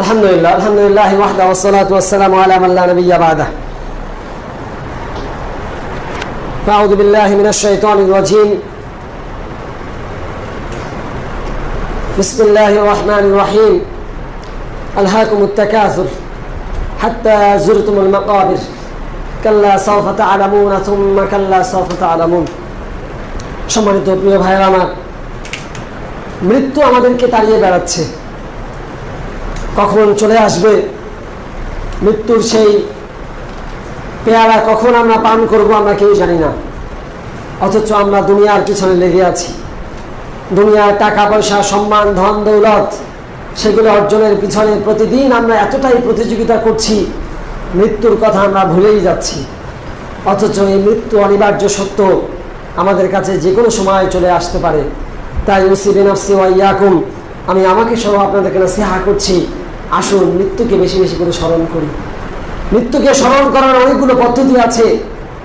আলহামদুলিল্লাহ ওয়াহদা ওয়াসসালাতু ওয়াসসালামু আলা মান লা নাবিয়্যা বা'দা। আউযু বিল্লাহি মিনাশ শাইতানির রাজীম। বিসমিল্লাহির রাহমানির রাহিম। আলহাকুমুত তাকাসুর হাত্তা যুরতুমুল মাকাবির কাল্লা সাওফা তা'লামুনা সুম্মা কাল্লা সাওফা তা'লামুন। সম্মানিত প্রিয় ভাইরা আমার, মৃত্যু আমাদেরকে তাড়িয়ে বেড়াচ্ছে। কখন চলে আসবে মৃত্যুর সেই পেয়ালা, কখন আমরা পান করব আমরা কেউ জানি না। অথচ আমরা দুনিয়ার পিছনে লেগে আছি। দুনিয়ার টাকা পয়সা, সম্মান, ধন দৌলত, সেগুলো অর্জনের পিছনে প্রতিদিন আমরা এতটাই প্রতিযোগিতা করছি, মৃত্যুর কথা আমরা ভুলেই যাচ্ছি। অথচ এই মৃত্যু অনিবার্য সত্য, আমাদের কাছে যে কোনো সময় চলে আসতে পারে। তাই উসিবি নাফসি ওয়া ইয়াকুম, আমি আমাকে সহ আপনাদেরকে নসিহা করছি, আসুন মৃত্যুকে বেশি বেশি করে স্মরণ করি। মৃত্যুকে স্মরণ করার অনেকগুলো পদ্ধতি আছে,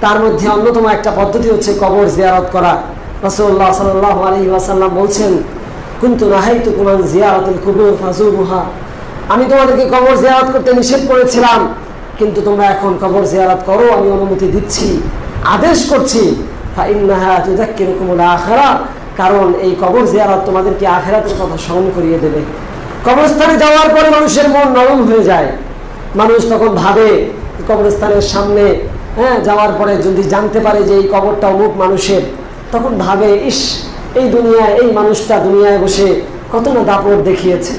তার মধ্যে অন্যতম একটা পদ্ধতি হচ্ছে কবর জিয়ারত করা। রাসূলুল্লাহ সাল্লাল্লাহু আলাইহি ওয়াসাল্লাম বলছেন, কুনতু নাহাইতুকুম আন জিয়ারাতিল কুবুর ফাজুরুহা, আমি তোমাদেরকে কবর জিয়ারত করতে নিষেধ করেছিলাম, কিন্তু তোমরা এখন কবর জিয়ারত করো, আমি অনুমতি দিচ্ছি, আদেশ করছি। ফাইন্নাহা তুযাক্কিরুকুমুল আখিরা, কারণ এই কবর জিয়ারত তোমাদেরকে আখিরাতের কথা স্মরণ করিয়ে দেবে। কবরস্থানে যাওয়ার পরে মানুষের মন নরম হয়ে যায়। মানুষ তখন ভাবে, কবরস্থানের সামনে যাওয়ার পরে যদি জানতে পারে যে এই কবরটা অমুক মানুষের, তখন ভাবে, ইস, এই দুনিয়ায় এই মানুষটা দুনিয়ায় বসে কত না দাপট দেখিয়েছে,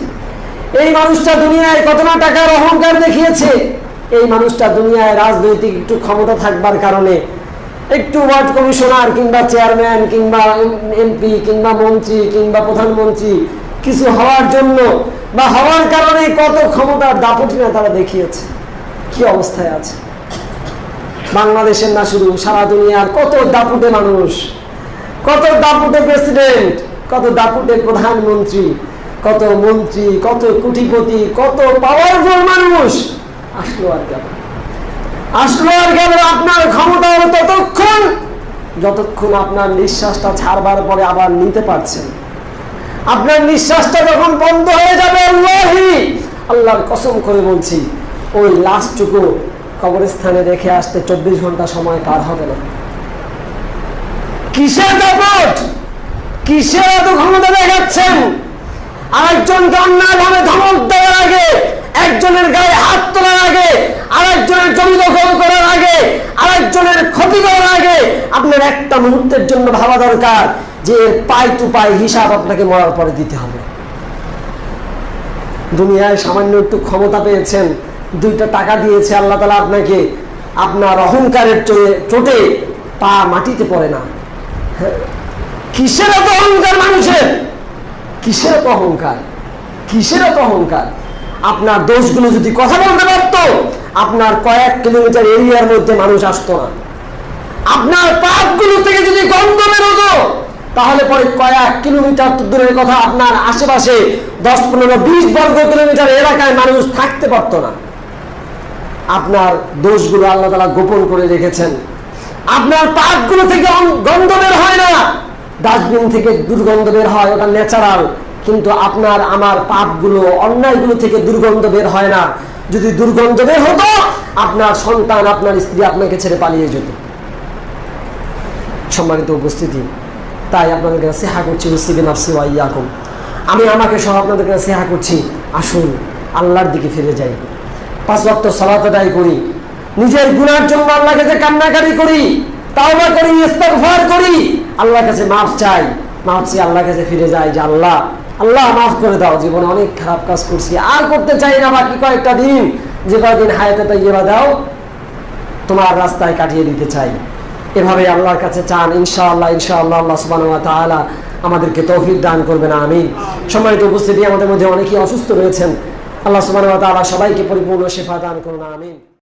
এই মানুষটা দুনিয়ায় কত না টাকার অহংকার দেখিয়েছে, এই মানুষটা দুনিয়ায় রাজনৈতিক একটু ক্ষমতা থাকবার কারণে, একটু ওয়ার্ড কমিশনার কিংবা চেয়ারম্যান কিংবা এমপি কিংবা মন্ত্রী কিংবা প্রধানমন্ত্রী কিছু হওয়ার জন্য বা হওয়ার কারণে কত ক্ষমতার দাপটি না তারা দেখিয়েছে। কি অবস্থায় আছে বাংলাদেশের না, শুধু সারা দুনিয়ার কত দাপুটে মানুষ, কত দাপুটে প্রেসিডেন্ট, কত দাপুটে প্রধানমন্ত্রী, কত মন্ত্রী, কত কোটিপতি, কত পাওয়ারফুল মানুষ আসলো আর গেল, আসলো আর গেল। আপনার ক্ষমতা হলো ততক্ষণ যতক্ষণ আপনার নিঃশ্বাসটা ছাড়বার পরে আবার নিতে পারছেন। আপনার নিঃশ্বাসটা যখন বন্ধ হয়ে যাবে, আল্লাহর কসম করে বলছি, ওই লাশটুকু কবরস্থানে রেখে আসতে 24 ঘন্টা সময় পার হবে না। কিসের দাপট, কিসের এত ক্ষমতা দেখাচ্ছেন? আরেকজনকে অন্যায়ভাবে ধমক দেওয়ার আগে, একজনের গায়ে হাত তোলার আগে, আরেকজনের জমি দখল করার আগে, আরেকজনের ক্ষতি করার আগে আপনার একটা মুহূর্তের জন্য ভাবা দরকার যে পাই টু পাই হিসাব আপনাকে মরার পরে দিতে হবে। দুনিয়ায় সামান্য একটু ক্ষমতা পেয়েছেন, 2টা টাকা দিয়েছে আল্লাহ তাআলা আপনাকে, আপনার অহংকারের চোটে পা মাটিতে পড়ে না। কিসের এত অহংকার মানুষের? কিসের এত অহংকার? কিসের এত অহংকার? আপনার দোষগুলো যদি কথা বলতে পারত, আপনার কয়েক কিলোমিটার এরিয়ার মধ্যে মানুষ আসতো না। আপনার পাপগুলো থেকে যদি গন্ধ বেরোতো, তাহলে পরে কয়েক কিলোমিটার দূরের কথা আপনার আশেপাশে 10, 15, 20 বর্গ কিলোমিটার এলাকায় মানুষ থাকতে পারত না। আপনার দোষগুলো আল্লাহ তাআলা গোপন করে রেখেছেন। আপনার পাপগুলো থেকে গন্ধ বের হয় না, ডাস্টবিন থেকে দুর্গন্ধ বের হয়, ওটা ন্যাচারাল। কিন্তু আপনার আমার পাপগুলো, অন্যায়গুলো থেকে দুর্গন্ধ বের হয় না। যদি দুর্গন্ধ বের হতো, আপনার সন্তান, আপনার স্ত্রী আপনাকে ছেড়ে পালিয়ে যেত। সম্মানিত উপস্থিতি, তাই আপনাদেরকে নসিহত করছি, উসিবি নাফসি ওয়া ইয়াকুম, আমি আমাকে সহ আপনাদেরকে নসিহত করছি, আসুন আল্লাহর দিকে ফিরে যাই, 5 ওয়াক্ত সালাত আদায় করি, নিজের গুনার জন্য আল্লাহর কাছে কান্নাকাটি করি, তাওবা করি, ইস্তিগফার করি, আল্লাহর কাছে মাফ চাই, মাফ চেয়ে আল্লাহর কাছে ফিরে যাই যে আল্লাহ মাফ করে দাও, জীবনে অনেক খারাপ কাজ করছি, আর করতে চাই না। বাকি কয়েকটা দিন, যে কয়েকদিন হায়াতে তাইয়্যিবা দাও, তোমার রাস্তায় কাটিয়ে দিতে চাই। এভাবে আল্লাহর কাছে চান, ইনশাআল্লাহ আল্লাহ সুবহানাহু ওয়া তাআলা আমাদেরকে তৌফিক দান করবেন, আমিন। সম্মানিত উপস্থিতি, আমাদের মধ্যে অনেকেই অসুস্থ রয়েছেন, আল্লাহ সুবহানাহু ওয়া তাআলা সবাইকে পরিপূর্ণ শিফা দান করুন, আমিন।